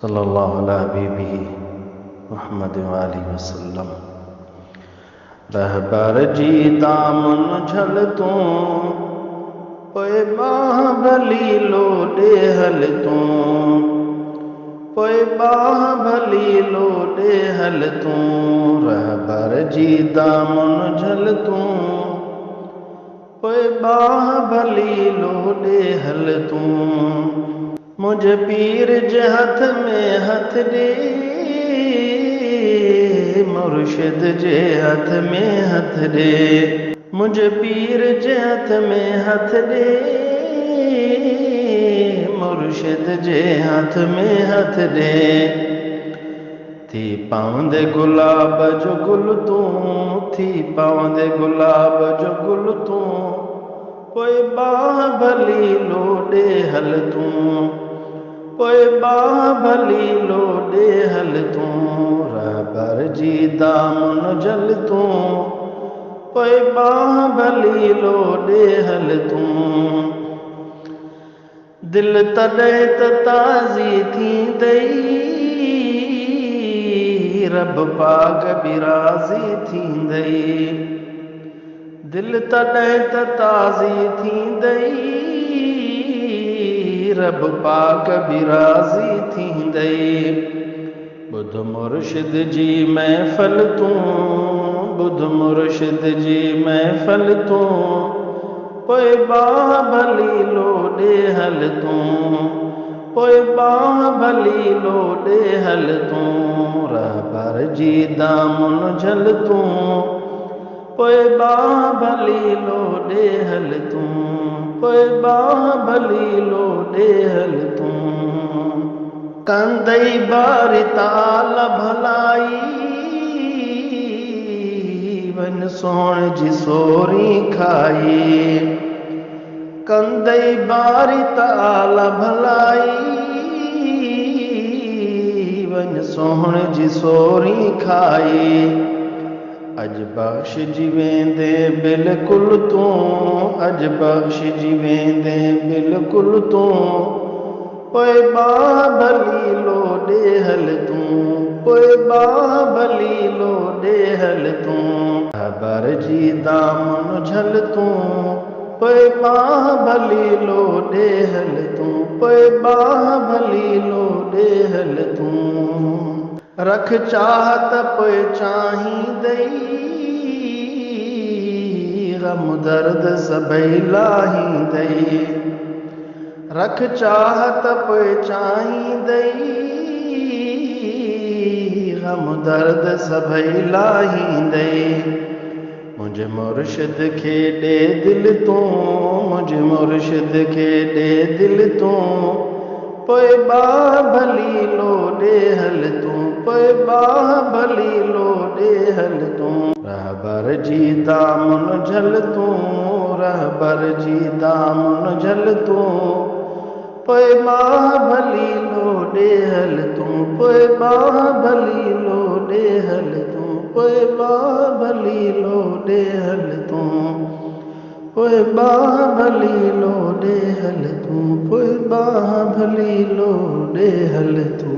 सल्लल्लाहु अलैहि हबीबिही मुहम्मद वाली वसल्लम। रहबर जी दामन झल तूं पोए बाह भली लोडे हल तूं, पोए बाह भली लोडे हल तूं। रहबर जी दामन झल तूं पोए बाह भली लोडे हल तूं। मुझ पीर जे हथ में हथ दे, मुर्शिद जे हथ में हथ दे। मुझ पीर जे हथ में हथ दे, मुर्शिद जे हथ में हथ दे। थी पाउंदे गुलाब जो गुल तूं, थी पाउंदे गुलाब जो गुल तूं। पोए बाह भली लोडे हल तूं, पोए बाह भली लोडे हल तूं। रहबर जी दामन झल तूं पोए बाह भली लोडे हल तूं। दिल तॾहिं त ताज़ी थींदई, रब पाक बि राज़ी थींदई। दिल तॾहिं त ताज़ी थींदई, रब पाक बि राज़ी थींदई। ॿुध मुर्शिद जी महफ़िल तूं, ॿुध मुर्शिद जी महफ़िल तूं। पोए बाह भली लोडे हल तूं, पोए बाह भली लोडे हल तूं। रहबर जी दामन झल तूं पोए बाह भली लोडे हल तूं, पोए बाह भली लोडे हल तूं। कंदई बारी ताल भलाई, वन सोण जी सोरी खाई। कंदई बारी ताल भलाई, वन सोण जी सोरी खाई। अज बख्शिजी वेंदे बिल्कुल तूं, अज बख्शिजी वेंदे बिल्कुल तूं। पोए बाह भली लोडे हल तूं, पोए बाह भली लोडे हल तूं। रहबर जी दामन झल तूं पोए बाह भली लोडे हल तूं, पोए बाह भली लोडे हल तूं। रख चाहत पोए चाहींदई, गम दर्द सभई लाहींदई। रख चाहत पोए चाहींदई, गम दर्द सभई लाहींदई। मुझ मुर्शिद खे ॾे दिल तूं, मुझ मुर्शिद खे ॾे दिल तूं। पोए बाह भली लोडे हल तूं, पोए बाह भली लोडे हल तूं। रहबर जी दामन झल तूं, रहबर जी दामन झल तूं। पोए बाह भली लोडे हल तूं, पोए बाह भली लोडे हल तूं। पोए बाह भली लोडे हल तूं, पोए बाह भली लोडे हल तूं, पोए बाह भली लोडे हल तूं।